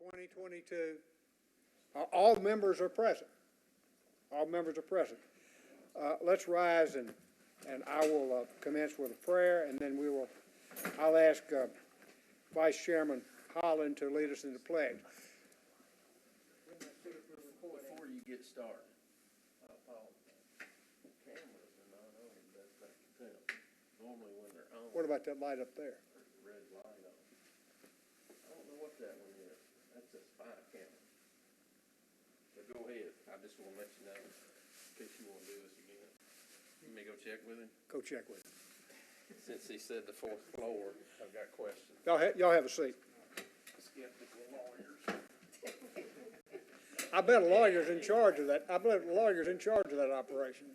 2022. All members are present. All members are present. Let's rise and I will commence with a prayer, and then I'll ask Vice Chairman Holland to lead us in the pledge. Before you get started, cameras are not on, best I can tell. Normally when they're on. What about that light up there? There's a red light on. I don't know what that one is. That's a spy camera. But go ahead. I just want to let you know in case you want to do this again. You may go check with him. Go check with him. Since he said the fourth floor, I've got questions. Y'all have a seat. Skeptical lawyers. I bet a lawyer's in charge of that. I bet a lawyer's in charge of that operation.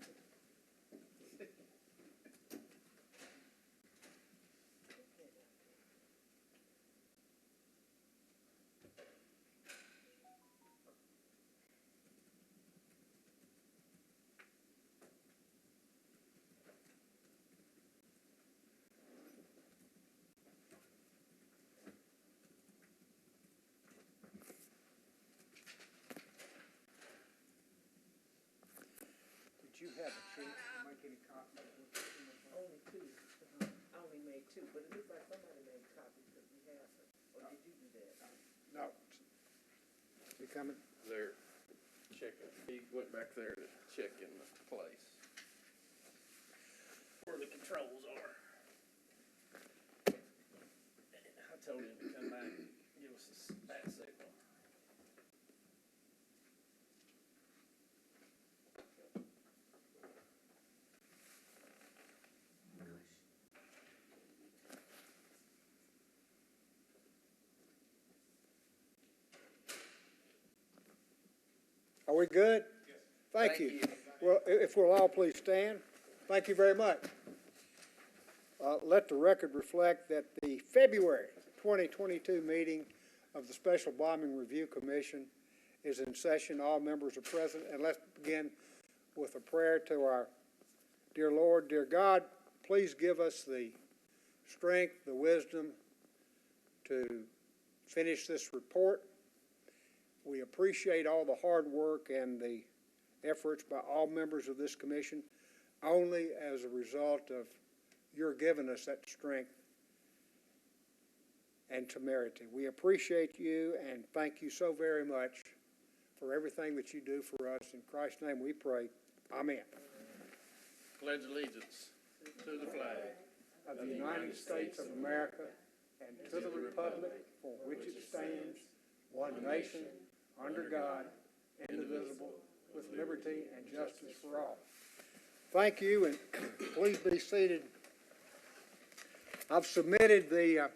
Did you have a sheet to make any copies? Only two. I only made two, but it looks like somebody made copies because we have them. Or did you do that? No. You coming? They're checking. He went back there to check in the place where the controls are. I told him to come back and give us a bat signal. Are we good? Yes. Thank you. Well, if we'll all please stand. Thank you very much. Let the record reflect that the February 2022 meeting of the Special Bombing Review Commission is in session. All members are present. And let's begin with a prayer to our dear Lord. Dear God, please give us the strength, the wisdom to finish this report. We appreciate all the hard work and the efforts by all members of this commission only as a result of your giving us that strength and temerity. We appreciate you and thank you so very much for everything that you do for us. In Christ's name we pray. Amen. Pledge allegiance to the flag of the United States of America and to the republic for which it stands, one nation, under God, indivisible, with liberty and justice for all. Thank you, and please be seated. I've submitted the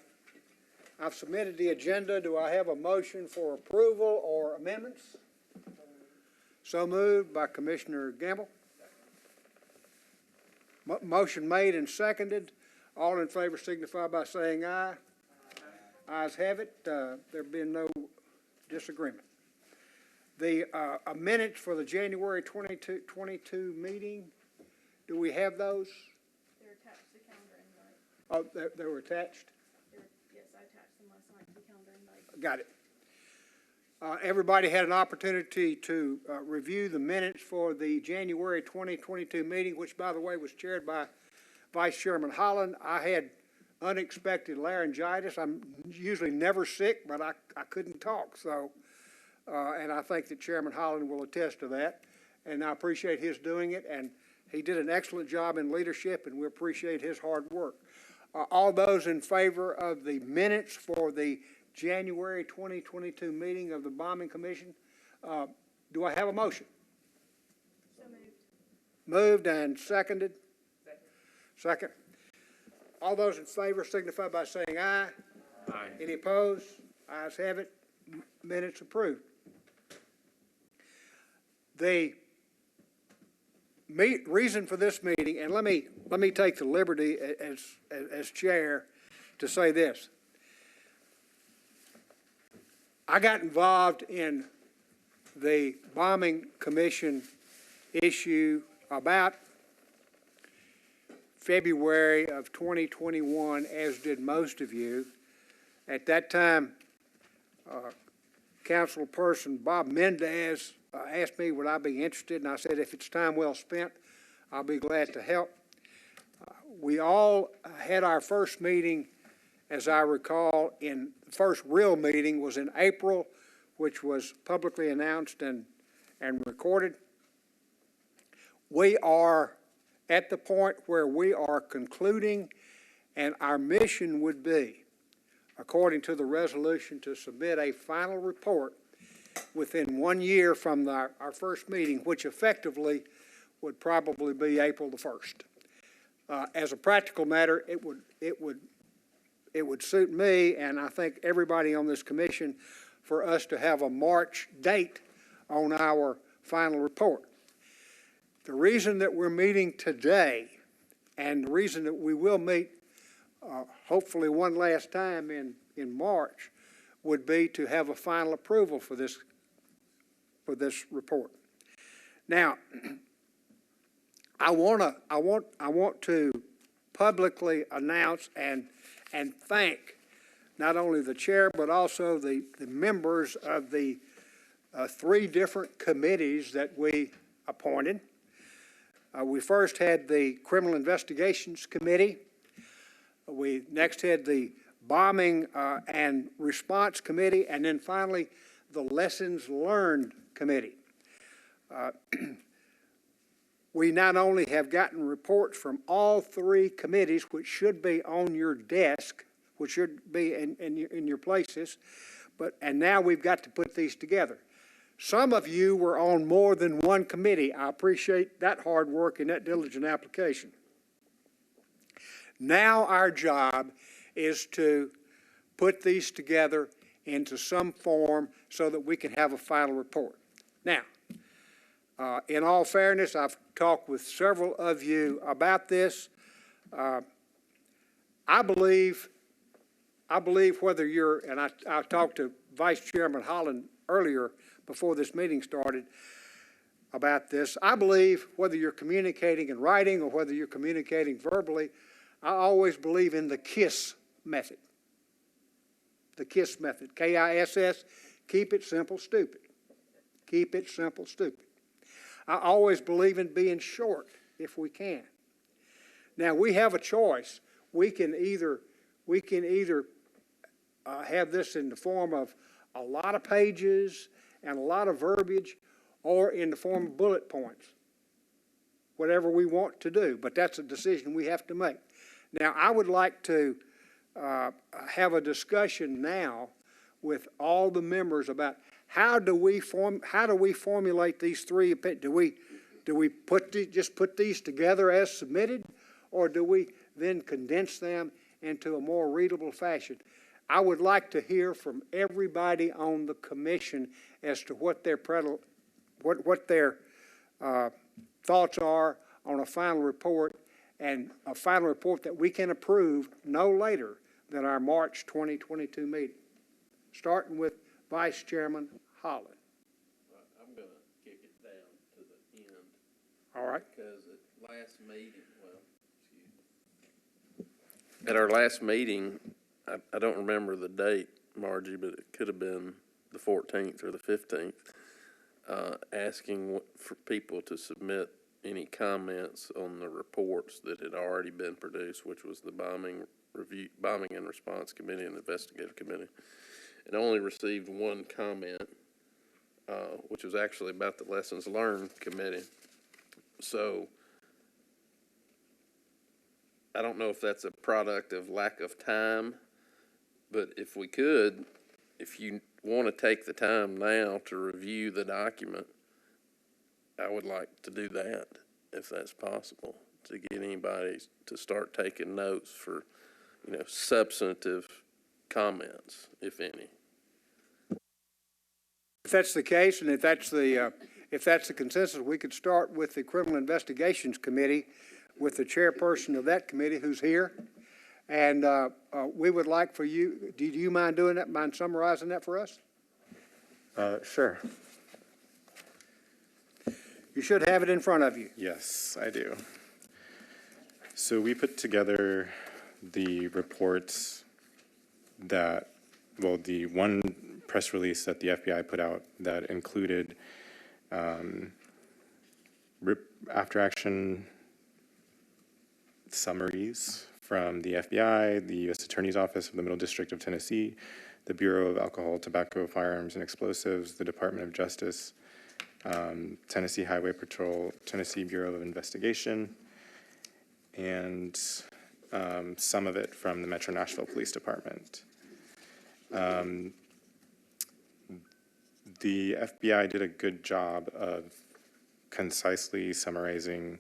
agenda. Do I have a motion for approval or amendments? So moved by Commissioner Gamble. Motion made and seconded. All in favor signify by saying aye. Aye. Ayes have it. There being no disagreement. The minutes for the January 2022 meeting, do we have those? They're attached to the calendar invite. Oh, they were attached? Yes, I attached them last night to the calendar invite. Got it. Everybody had an opportunity to review the minutes for the January 2022 meeting, which, by the way, was chaired by Vice Chairman Holland. I had unexpected laryngitis. I'm usually never sick, but I couldn't talk, so... and I think that Chairman Holland will attest to that, and I appreciate his doing it, and he did an excellent job in leadership, and we appreciate his hard work. All those in favor of the minutes for the January 2022 meeting of the Bombing Commission, do I have a motion? So moved. Moved and seconded? Second. All those in favor signify by saying aye. Aye. Any opposed? Ayes have it. Minutes approved. The reason for this meeting, and let me take the liberty as chair to say this. I got involved in the bombing commission issue about February of 2021, as did most of you. At that time, councilperson Bob Mendez asked me would I be interested, and I said if it's time well spent, I'll be glad to help. We all had our first meeting, as I recall, the first real meeting was in April, which was publicly announced and recorded. We are at the point where we are concluding, and our mission would be, according to the resolution, to submit a final report within 1 year from our first meeting, which effectively would probably be April the 1st. As a practical matter, it would suit me, and I think everybody on this commission, for us to have a March date on our final report. The reason that we're meeting today, and the reason that we will meet hopefully one last time in March, would be to have a final approval for this report. Now, I want to publicly announce and thank not only the chair but also the members of the 3 different committees that we appointed. We first had the Criminal Investigations Committee. We next had the Bombing and Response Committee, and then finally the Lessons Learned Committee. We not only have gotten reports from all 3 committees, which should be on your desk, which should be in your places, and now we've got to put these together. Some of you were on more than one committee. I appreciate that hard work and that diligent application. Now our job is to put these together into some form so that we can have a final report. Now, in all fairness, I've talked with several of you about this. I believe whether you're, and I talked to Vice Chairman Holland earlier before this meeting started about this. I believe whether you're communicating in writing or whether you're communicating verbally, I always believe in the KISS method. The KISS method, K-I-S-S, keep it simple, stupid. Keep it simple, stupid. I always believe in being short if we can. Now, we have a choice. We can either have this in the form of a lot of pages and a lot of verbiage, or in the form of bullet points, whatever we want to do. But that's a decision we have to make. Now, I would like to have a discussion now with all the members about how do we formulate these 3 opinions? Do we just put these together as submitted, or do we then condense them into a more readable fashion? I would like to hear from everybody on the commission as to what their thoughts are on a final report, and a final report that we can approve no later than our March 2022 meeting. Starting with Vice Chairman Holland. I'm going to kick it down to the end. All right. Because at last meeting, at our last meeting, I don't remember the date, Margie, but it could have been the 14th or the 15th, asking for people to submit any comments on the reports that had already been produced, which was the Bombing and Response Committee and the Investigative Committee. And only received one comment, which was actually about the Lessons Learned Committee. So I don't know if that's a product of lack of time, but if we could, if you want to take the time now to review the document, I would like to do that, if that's possible, to get anybody to start taking notes for, substantive comments, if any. If that's the case, and if that's the consensus, we could start with the Criminal Investigations Committee, with the chairperson of that committee who's here, and we would like for you. Do you mind doing that? Mind summarizing that for us? Sure. You should have it in front of you. Yes, I do. So we put together the reports that, the one press release that the FBI put out that included after-action summaries from the FBI, the U.S. Attorney's Office of the Middle District of Tennessee, the Bureau of Alcohol, Tobacco, Firearms, and Explosives, the Department of Justice, Tennessee Highway Patrol, Tennessee Bureau of Investigation, and some of it from the Metro Nashville Police Department. The FBI did a good job of concisely summarizing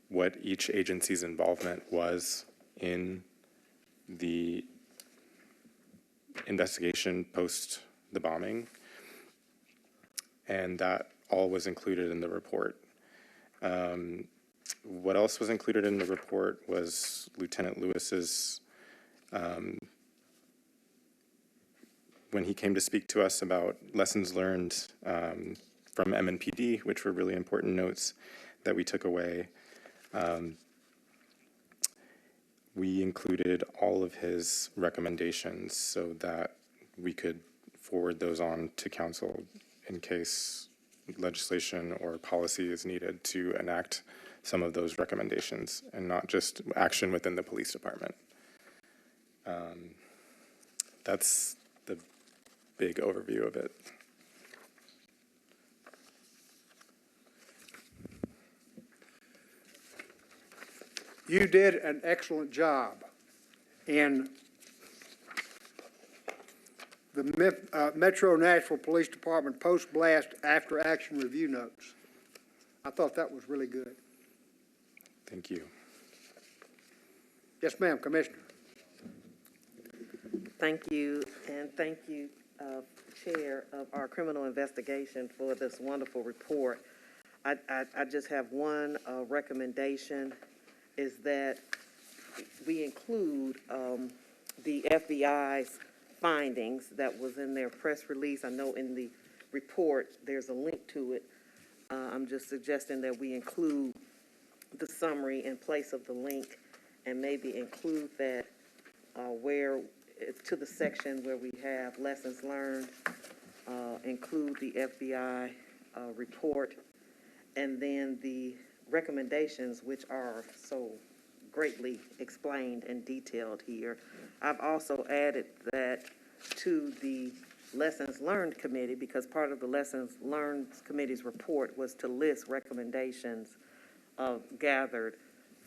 what each agency's involvement was in the investigation post the bombing, and that all was included in the report. What else was included in the report was Lieutenant Lewis's, when he came to speak to us about lessons learned from MNPD, which were really important notes that we took away. We included all of his recommendations so that we could forward those on to council in case legislation or policy is needed to enact some of those recommendations and not just action within the police department. That's the big overview of it. You did an excellent job in the Metro Nashville Police Department post-blast after-action review notes. I thought that was really good. Thank you. Yes, ma'am, Commissioner. Thank you, and thank you, Chair of our criminal investigation, for this wonderful report. I just have one recommendation, is that we include the FBI's findings that was in their press release. I know in the report there's a link to it. I'm just suggesting that we include the summary in place of the link, and maybe include that where to the section where we have lessons learned, include the FBI report, and then the recommendations, which are so greatly explained and detailed here. I've also added that to the Lessons Learned Committee, because part of the Lessons Learned Committee's report was to list recommendations gathered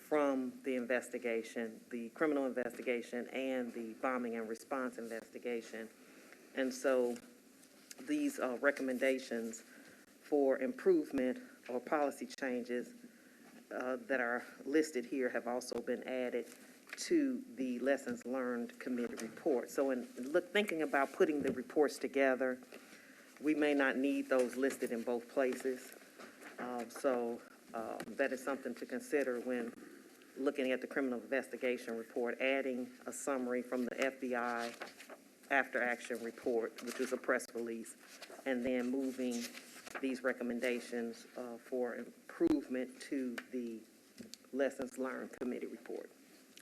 from the investigation, the criminal investigation, and the bombing and response investigation. And so these recommendations for improvement or policy changes that are listed here have also been added to the Lessons Learned Committee report. So in thinking about putting the reports together, we may not need those listed in both places. So that is something to consider when looking at the criminal investigation report, adding a summary from the FBI after-action report, which was a press release, and then moving these recommendations for improvement to the Lessons Learned Committee report.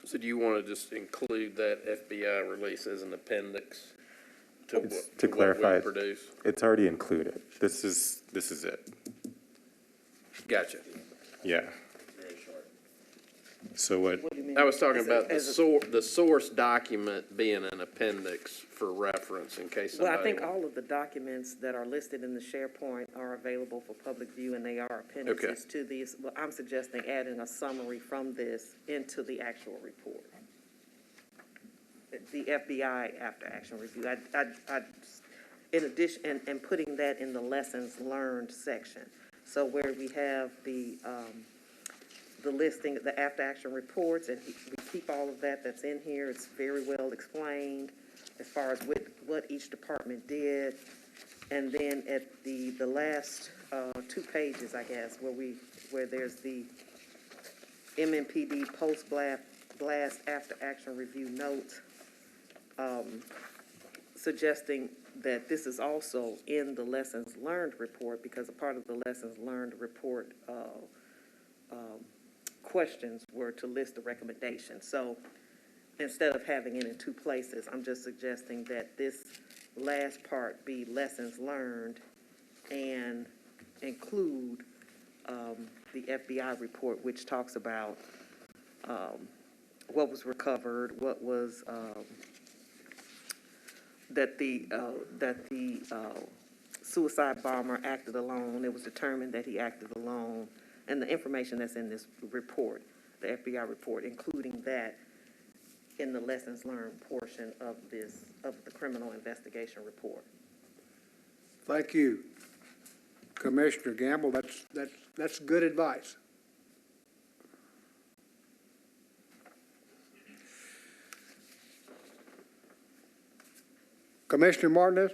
So do you want to just include that FBI release as an appendix to To clarify, what we produce? it's already included. This is it. Gotcha. Yeah. So what? What do you mean? I was talking As about a- the source document being an appendix for reference in case somebody. Well, I think all of the documents that are listed in the SharePoint are available for public view, and they are appendices to these. Well, I'm suggesting adding a summary from this into the actual report. The FBI after-action review. In addition, and putting that in the lessons learned section. So where we have the listing, the after-action reports, and we keep all of that that's in here. It's very well explained as far as what each department did. And then at the last 2 pages, I guess, where there's the MNPD post-blast after-action review notes, suggesting that this is also in the lessons learned report, because a part of the lessons learned report questions were to list the recommendations. So instead of having it in 2 places, I'm just suggesting that this last part be lessons learned and include the FBI report, which talks about what was recovered, what was, that the suicide bomber acted alone. It was determined that he acted alone, and the information that's in this report, the FBI report, including that in the lessons learned portion of the criminal investigation report. Thank you. Commissioner Gamble, that's good advice. Commissioner Martinez?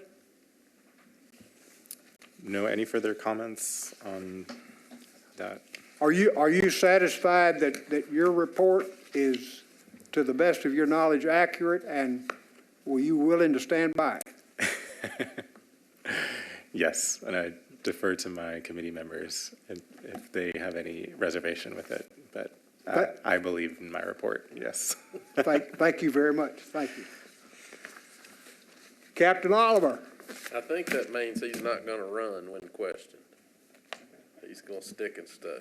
No, any further comments on that? Are you satisfied that your report is, to the best of your knowledge, accurate, and were you willing to stand by it? Yes, and I defer to my committee members if they have any reservation with it, but I believe in my report, yes. Thank you very much. Thank you. Captain Oliver? I think that means he's not gonna run when questioned. He's gonna stick and stay.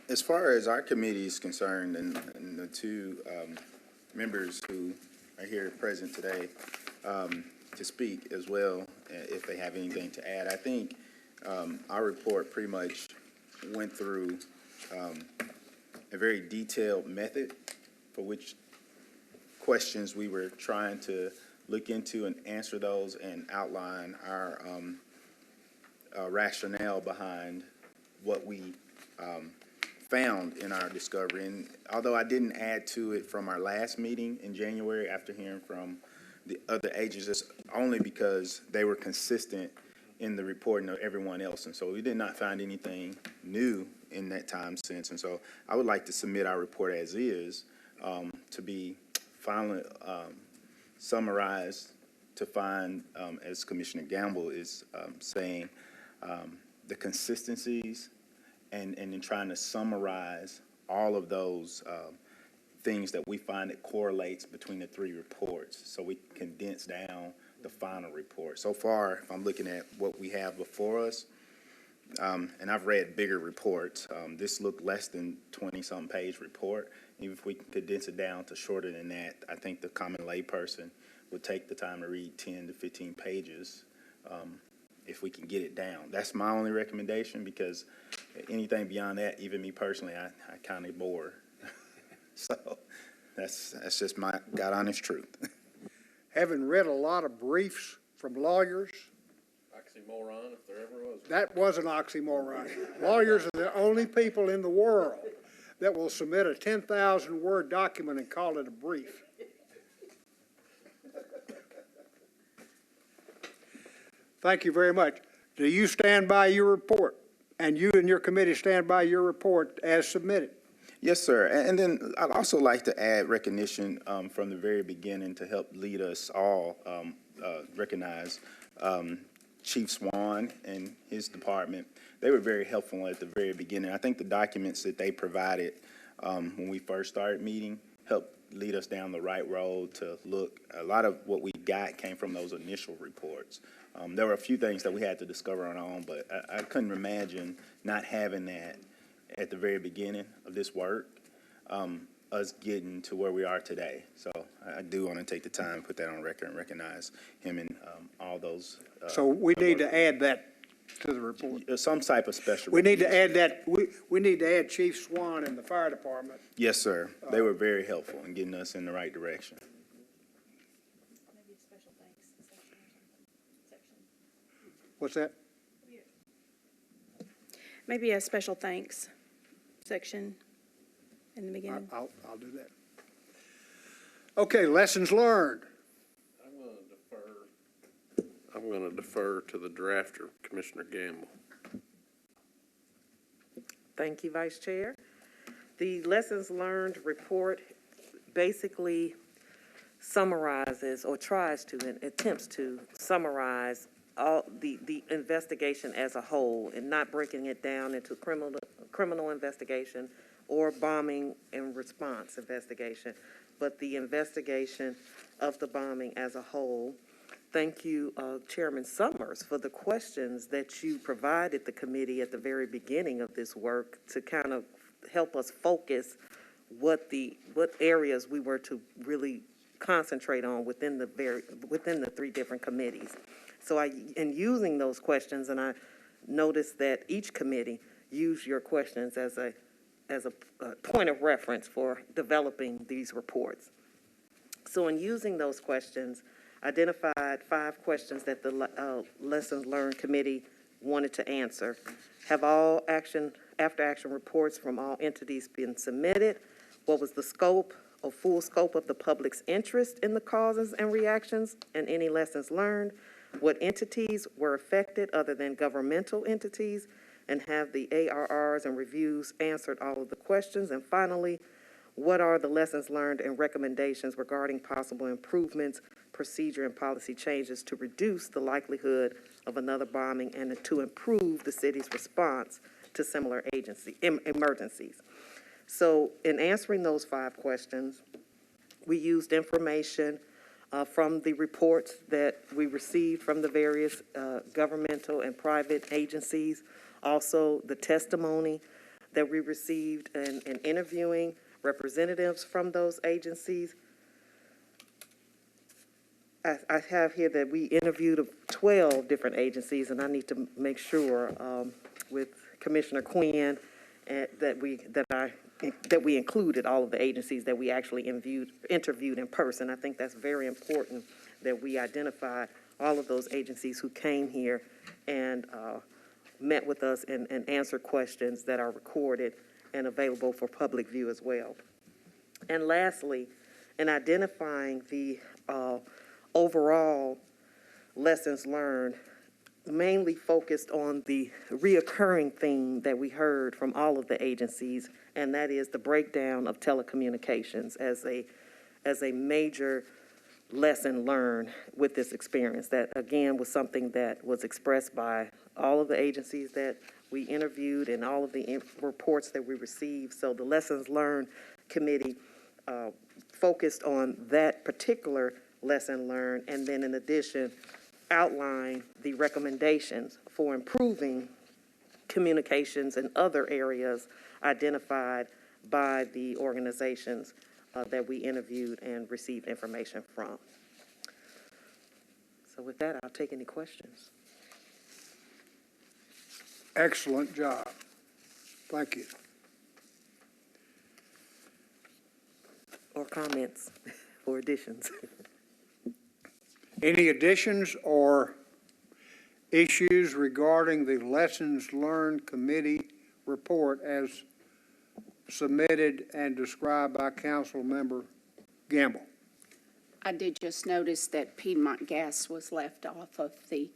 As far as our committee is concerned, and the two members who are here present today to speak as well, if they have anything to add, I think our report pretty much went through a very detailed method for which questions we were trying to look into and answer those and outline our rationale behind what we found in our discovery. And although I didn't add to it from our last meeting in January after hearing from the other agencies, only because they were consistent in the reporting of everyone else. And so we did not find anything new in that time since. And so I would like to submit our report as is to be finally summarized to find, as Commissioner Gamble is saying, the consistencies and in trying to summarize all of those things that we find that correlates between the three reports, so we condense down the final report. So far, if I'm looking at what we have before us, and I've read bigger reports, this looked less than 20-something page report. Even if we can condense it down to shorter than that, I think the common layperson would take the time to read 10 to 15 pages if we can get it down. That's my only recommendation, because anything beyond that, even me personally, I kind of bore. So that's just my God honest truth. Having read a lot of briefs from lawyers, Oxymoron, if there ever was. that was an oxymoron. Lawyers are the only people in the world that will submit a 10,000-word document and call it a brief. Thank you very much. Do you stand by your report? And you and your committee stand by your report as submitted? Yes, sir. And then I'd also like to add recognition from the very beginning to help lead us all recognize Chief Swan and his department. They were very helpful at the very beginning. I think the documents that they provided when we first started meeting helped lead us down the right road to look. A lot of what we got came from those initial reports. There were a few things that we had to discover on our own, but I couldn't imagine not having that at the very beginning of this work, us getting to where we are today. So I do want to take the time, put that on record, and recognize him and all those. So we need to add that to the report. Some type of special. We need to add that, we need to add Chief Swan and the fire department. Yes, sir. They were very helpful in getting us in the right direction. Maybe a special thanks section. What's that? Maybe a special thanks section in the beginning. I'll do that. Okay, lessons learned. I'm gonna defer to the drafter, Commissioner Gamble. Thank you, Vice Chair. The lessons learned report basically summarizes or tries to and attempts to summarize all the investigation as a whole and not breaking it down into criminal investigation or bombing and response investigation, but the investigation of the bombing as a whole. Thank you, Chairman Summers, for the questions that you provided the committee at the very beginning of this work to kind of help us focus what areas we were to really concentrate on within the three different committees. So in using those questions, and I noticed that each committee used your questions as a point of reference for developing these reports. So in using those questions, identified 5 questions that the Lessons Learned Committee wanted to answer. Have all after-action reports from all entities been submitted? What was the full scope of the public's interest in the causes and reactions and any lessons learned? What entities were affected other than governmental entities? And have the ARRs and reviews answered all of the questions? And finally, what are the lessons learned and recommendations regarding possible improvements, procedure, and policy changes to reduce the likelihood of another bombing and to improve the city's response to similar emergencies? So in answering those 5 questions, we used information from the reports that we received from the various governmental and private agencies, also the testimony that we received in interviewing representatives from those agencies. I have here that we interviewed 12 different agencies, and I need to make sure with Commissioner Quinn that we included all of the agencies that we actually interviewed in person. I think that's very important that we identify all of those agencies who came here and met with us and answered questions that are recorded and available for public view as well. And lastly, in identifying the overall lessons learned, mainly focused on the reoccurring theme that we heard from all of the agencies, and that is the breakdown of telecommunications as a major lesson learned with this experience. That, again, was something that was expressed by all of the agencies that we interviewed and all of the reports that we received. So the Lessons Learned Committee focused on that particular lesson learned, and then in addition, outline the recommendations for improving communications in other areas identified by the organizations that we interviewed and received information from. So with that, I'll take any questions. Excellent job. Thank you. Or comments or additions. Any additions or issues regarding the Lessons Learned Committee report as submitted and described by Council Member Gamble? I did just notice that Piedmont Gas was left off of the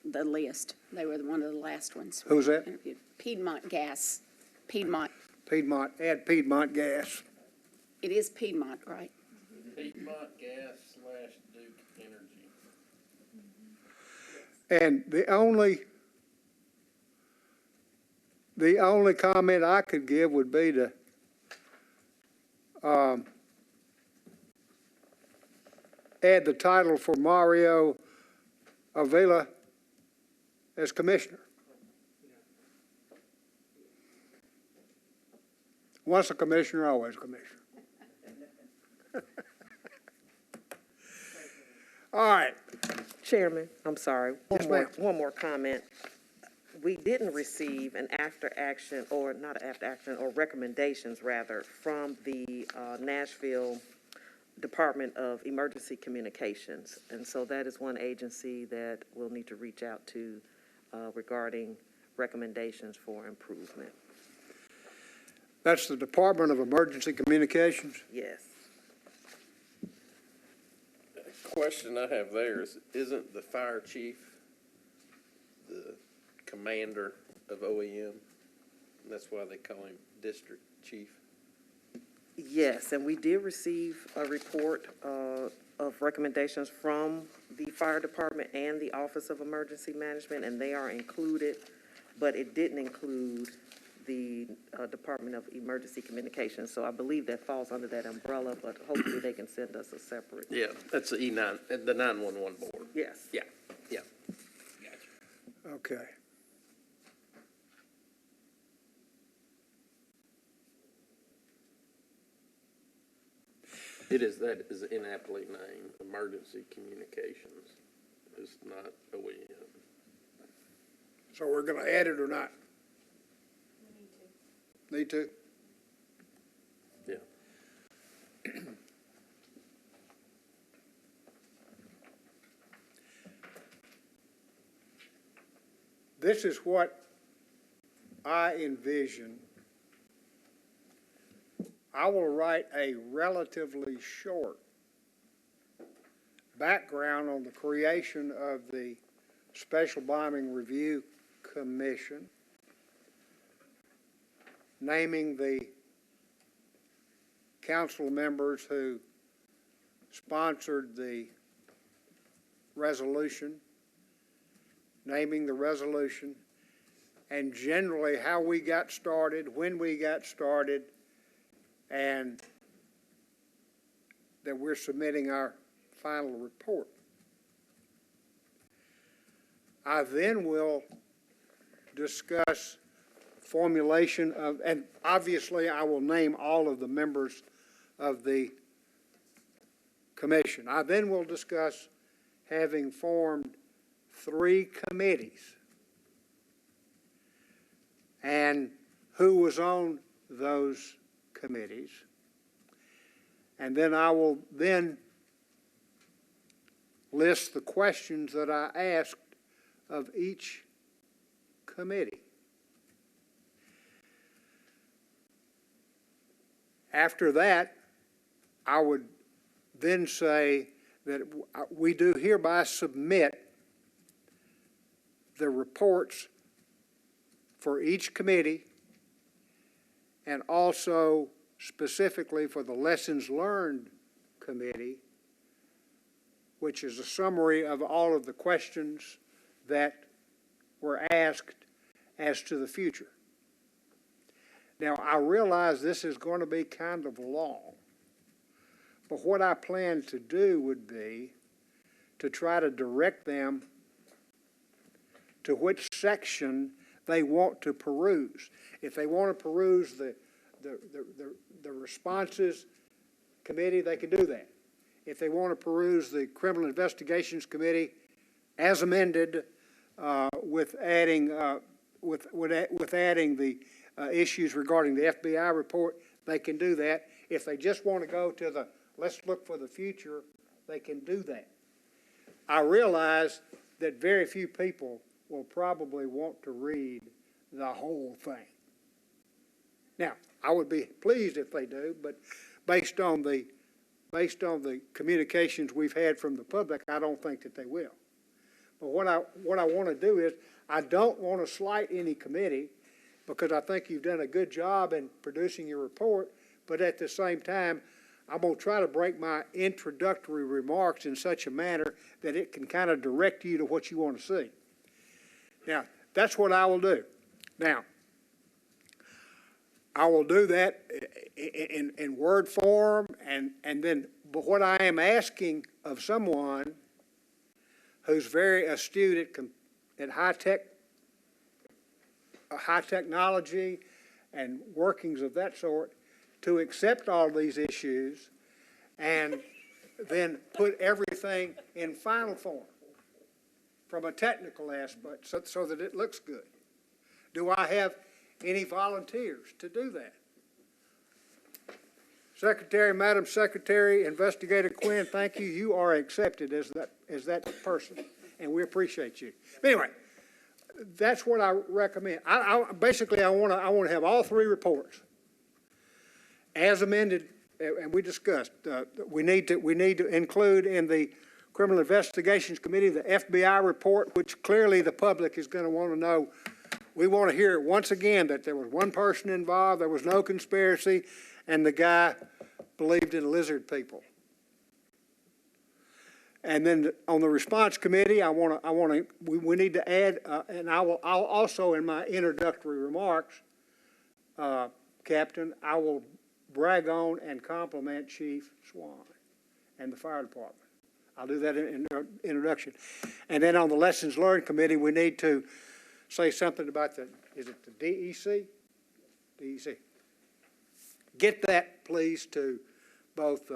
list. They were one of the last ones. Who's that? Interviewed. Piedmont Gas. Piedmont. Piedmont, add Piedmont Gas. It is Piedmont, right? Piedmont Gas / Duke Energy. And the only comment I could give would be to add the title for Mario Avila as commissioner. Once a commissioner, always a commissioner. All right. Chairman, I'm sorry, Yes, ma'am. one more comment. We didn't receive an after-action, or not after-action, or recommendations, rather, from the Nashville Department of Emergency Communications. And so that is one agency that we'll need to reach out to regarding recommendations for improvement. That's the Department of Emergency Communications. Yes. Question I have there is, isn't the fire chief the commander of OEM? And that's why they call him district chief. Yes, and we did receive a report of recommendations from the fire department and the Office of Emergency Management, and they are included, but it didn't include the Department of Emergency Communications. So I believe that falls under that umbrella, but hopefully they can send us a separate. Yeah, that's the E9, the 911 board. Yes. Yeah, yeah. Okay. It is, that is an inaptly named emergency communications. It's not OEM. So we're gonna add it or not? Need to? Yeah. This is what I envision. I will write a relatively short background on the creation of the Special Bombing Review Commission, naming the council members who sponsored the resolution, naming the resolution, and generally how we got started, when we got started, and that we're submitting our final report. I then will discuss formulation of, and obviously I will name all of the members of the commission. I then will discuss having formed 3 committees and who was on those committees. And then I will then list the questions that I asked of each committee. After that, I would then say that we do hereby submit the reports for each committee and also specifically for the Lessons Learned Committee, which is a summary of all of the questions that were asked as to the future. Now, I realize this is going to be kind of long, but what I plan to do would be to try to direct them to which section they want to peruse. If they want to peruse the responses committee, they can do that. If they want to peruse the Criminal Investigations Committee as amended with adding the issues regarding the FBI report, they can do that. If they just want to go to the let's look for the future, they can do that. I realize that very few people will probably want to read the whole thing. Now, I would be pleased if they do, but based on the communications we've had from the public, I don't think that they will. But what I want to do is, I don't want to slight any committee because I think you've done a good job in producing your report, but at the same time, I'm going to try to break my introductory remarks in such a manner that it can kind of direct you to what you want to see. Now, that's what I will do. Now, I will do that in word form, and then, but what I am asking of someone who's very astute at high technology and workings of that sort, to accept all these issues and then put everything in final form from a technical aspect so that it looks good. Do I have any volunteers to do that? Secretary, Madam Secretary, Investigator Quinn, thank you. You are accepted as that person, and we appreciate you. But anyway, that's what I recommend. Basically, I want to have all 3 reports as amended, and we discussed. We need to include in the Criminal Investigations Committee the FBI report, which clearly the public is going to want to know. We want to hear once again that there was one person involved, there was no conspiracy, and the guy believed in lizard people. And then on the response committee, we need to add, and I'll also in my introductory remarks Captain, I will brag on and compliment Chief Swan and the fire department. I'll do that in introduction. And then on the Lessons Learned Committee, we need to say something about is it the DEC? DEC. Get that, please, to both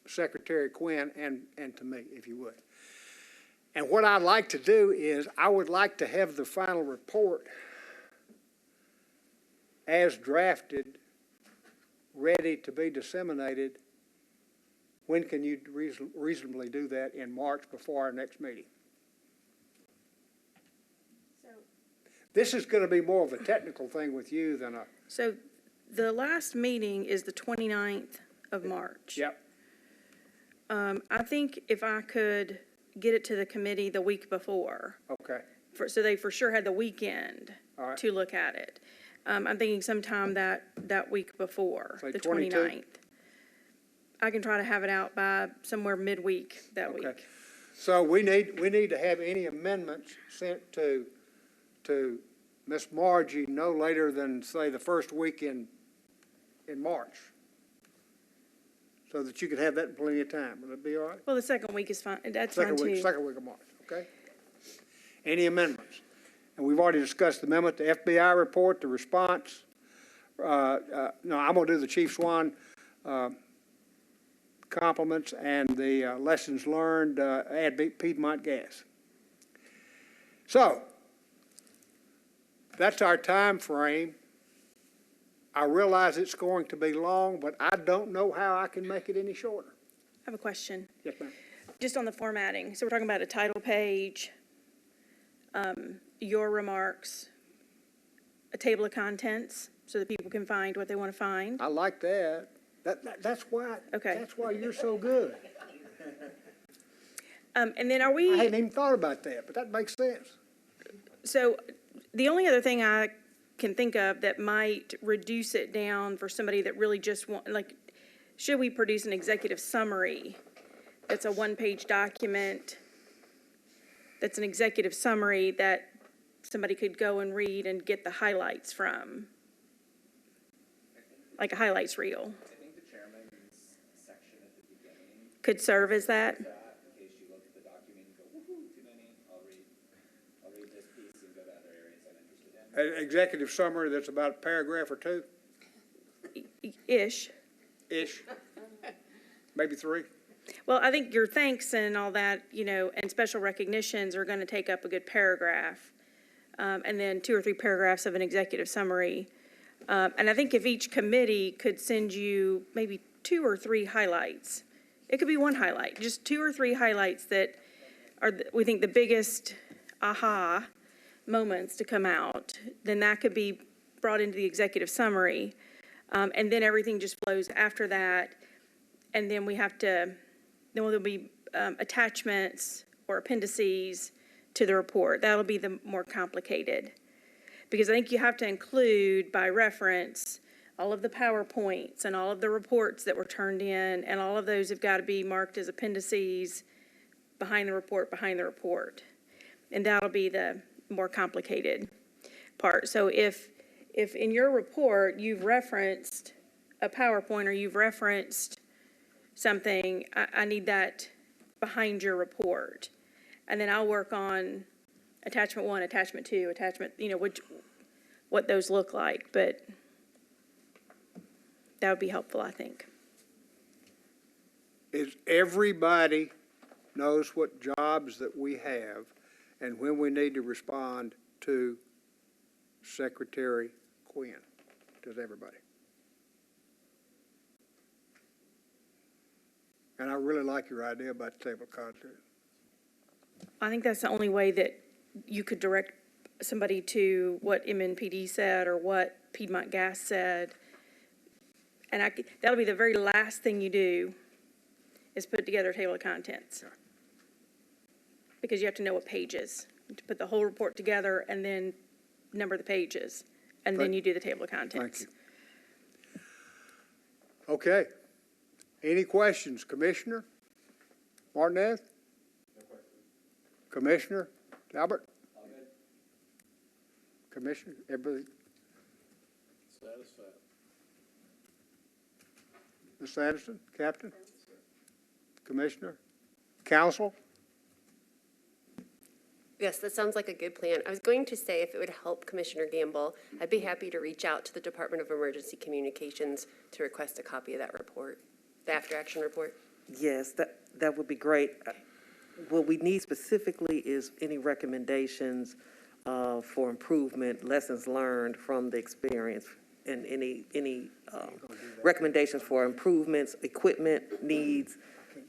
Secretary Quinn and to me, if you would. And what I'd like to do is I would like to have the final report as drafted, ready to be disseminated. When can you reasonably do that? In March before our next meeting? This is going to be more of a technical thing with you than a... So the last meeting is the 29th of March. Yep. I think if I could get it to the committee the week before, Okay. so they for sure had the weekend All right. to look at it. I'm thinking sometime that week before, Say the 22? 29th. I can try to have it out by somewhere midweek that Okay. week. So we need to have any amendments sent to Miss Margie no later than, say, the first week in March, so that you can have that in plenty of time. Will that be all right? Well, the second week is fine. That's fine too. Second week of March, okay? Any amendments? And we've already discussed the amendment, the FBI report, the response. No, I'm gonna do the Chief Swan compliments and the lessons learned, add Piedmont Gas. So, that's our time frame. I realize it's going to be long, but I don't know how I can make it any shorter. I have a question, Yes, ma'am. just on the formatting. So we're talking about a title page, your remarks, a table of contents, so that people can find what they want to find. I like that. That's why. Okay. That's why you're so good. And then are I we, hadn't even thought about that, but that makes sense. so the only other thing I can think of that might reduce it down for somebody that really just want, like, should we produce an executive summary that's a one-page document, that's an executive summary that somebody could go and read and get the highlights from? Like a highlights reel. I think the chairman's section at the beginning, Could serve as that? in case you look at the document and go, woohoo, too many, I'll read this piece and go to other areas I'm interested in. An executive summary that's about a paragraph or two, Ish. maybe three. Well, I think your thanks and all that, and special recognitions are gonna take up a good paragraph. And then 2 or 3 paragraphs of an executive summary. And I think if each committee could send you maybe 2 or 3 highlights, it could be one highlight, just 2 or 3 highlights that are, we think, the biggest aha moments to come out, then that could be brought into the executive summary. And then everything just flows after that. And then we have to, then there'll be attachments or appendices to the report. That'll be the more complicated. Because I think you have to include by reference all of the PowerPoints and all of the reports that were turned in, and all of those have got to be marked as appendices behind the report. And that'll be the more complicated part. So if in your report you've referenced a PowerPoint or you've referenced something, I need that behind your report. And then I'll work on attachment 1, attachment 2, attachment, what those look like, but that would be helpful, I think. Is everybody knows what jobs that we have and when we need to respond to Secretary Quinn? Does everybody? And I really like your idea about the table of contents. I think that's the only way that you could direct somebody to what MNPD said or what Piedmont Gas said. And that'll be the very last thing you do, is put together a table of contents. Okay. Because you have to know what pages, to put the whole report together and then number the pages, and then you do the table of contents. Thank you. Okay. Any questions, Commissioner Martinez? No question. Commissioner Talbot? All good? Commissioner, everybody? Satisfied. Ms. Anderson, Captain? Commissioner? Council? Yes, that sounds like a good plan. I was going to say, if it would help Commissioner Gamble, I'd be happy to reach out to the Department of Emergency Communications to request a copy of that report, the after-action report. Yes, that would be great. What we need specifically is any recommendations for improvement, lessons learned from the experience, and any recommendations for improvements, equipment needs,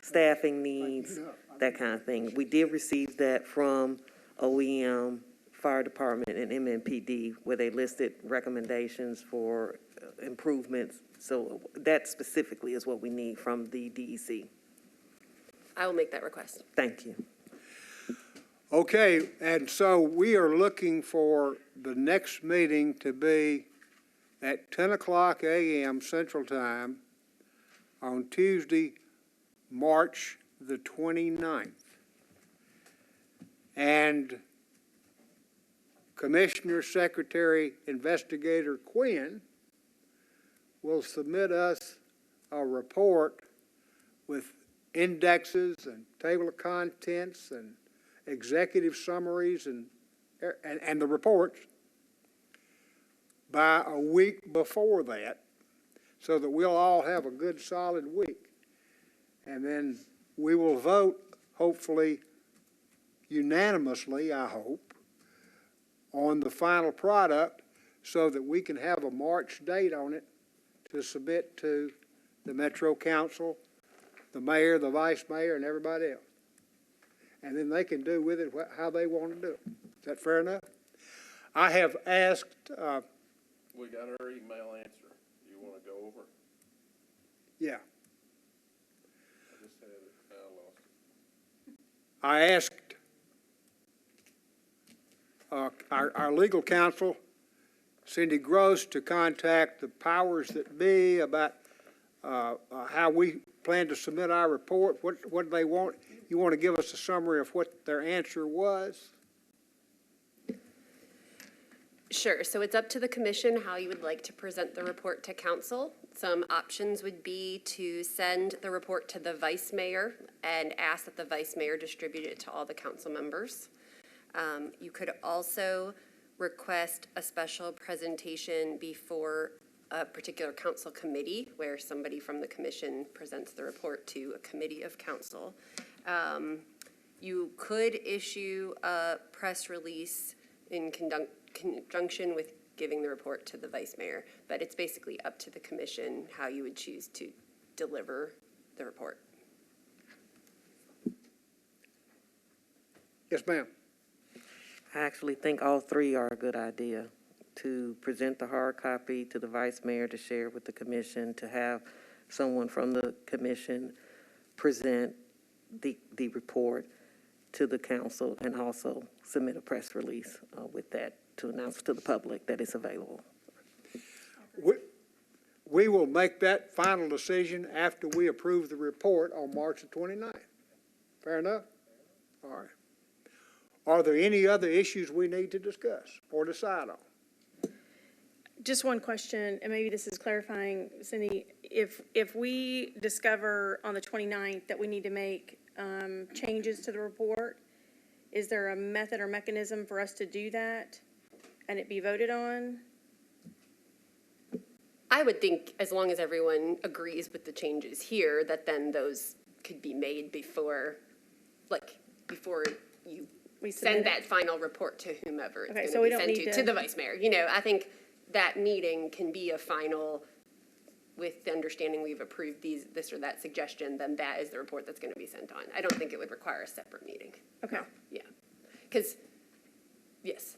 staffing needs, that kind of thing. We did receive that from OEM, Fire Department, and MNPD, where they listed recommendations for improvements. So that specifically is what we need from the DEC. I will make that request. Thank you. Okay, and so we are looking for the next meeting to be at 10 o'clock a.m. Central Time on Tuesday, March the 29th. And Commissioner Secretary Investigator Quinn will submit us a report with indexes and table of contents and executive summaries and the reports by a week before that, so that we'll all have a good solid week. And then we will vote, hopefully unanimously, I hope, on the final product so that we can have a March date on it to submit to the Metro Council, the mayor, the vice mayor, and everybody else. And then they can do with it how they want to do it. Is that fair enough? I have asked, We got our email answer. You want to go over? yeah, I just had it. I lost it. I asked our legal counsel, Cindy Gross, to contact the powers that be about how we plan to submit our report. What do they want? You want to give us a summary of what their answer was? Sure. So it's up to the commission how you would like to present the report to council. Some options would be to send the report to the vice mayor and ask that the vice mayor distribute it to all the council members. You could also request a special presentation before a particular council committee where somebody from the commission presents the report to a committee of council. You could issue a press release in conjunction with giving the report to the vice mayor, but it's basically up to the commission how you would choose to deliver the report. Yes, ma'am. I actually think all three are a good idea. To present the hard copy to the vice mayor to share with the commission, to have someone from the commission present the report to the council, and also submit a press release with that to announce to the public that it's available. We will make that final decision after we approve the report on March the 29th. Fair enough? All right. Are there any other issues we need to discuss or decide on? Just one question, and maybe this is clarifying, Cindy. If we discover on the 29th that we need to make changes to the report, is there a method or mechanism for us to do that and it be voted on? I would think as long as everyone agrees with the changes here, that then those could be made before you send that final report to whomever it's Okay, going so to we be don't sent need to the vice mayor. You know, I think that meeting can be a final, with the understanding we've approved this or that suggestion, then that is the report that's going to be sent on. I don't think it would require a separate meeting. Okay. Yeah. Because, yes,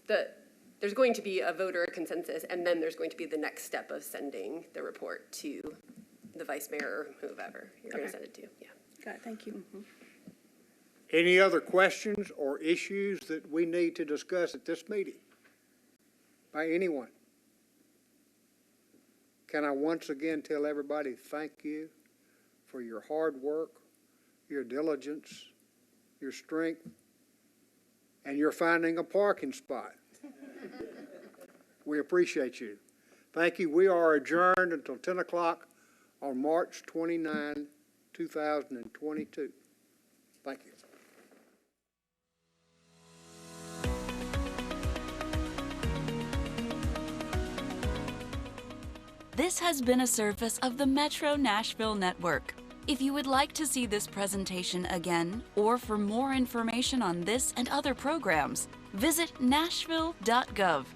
there's going to be a voter consensus, and then there's going to be the next step of sending the report to the vice mayor or whoever you're going to send it to. Yeah. Got it, thank you. Mm-hmm. Any other questions or issues that we need to discuss at this meeting by anyone? Can I once again tell everybody thank you for your hard work, your diligence, your strength, and your finding a parking spot. We appreciate you. Thank you. We are adjourned until 10 o'clock on March 29, 2022. Thank you. This has been a service of the Metro Nashville Network. If you would like to see this presentation again, or for more information on this and other programs, visit nashville.gov.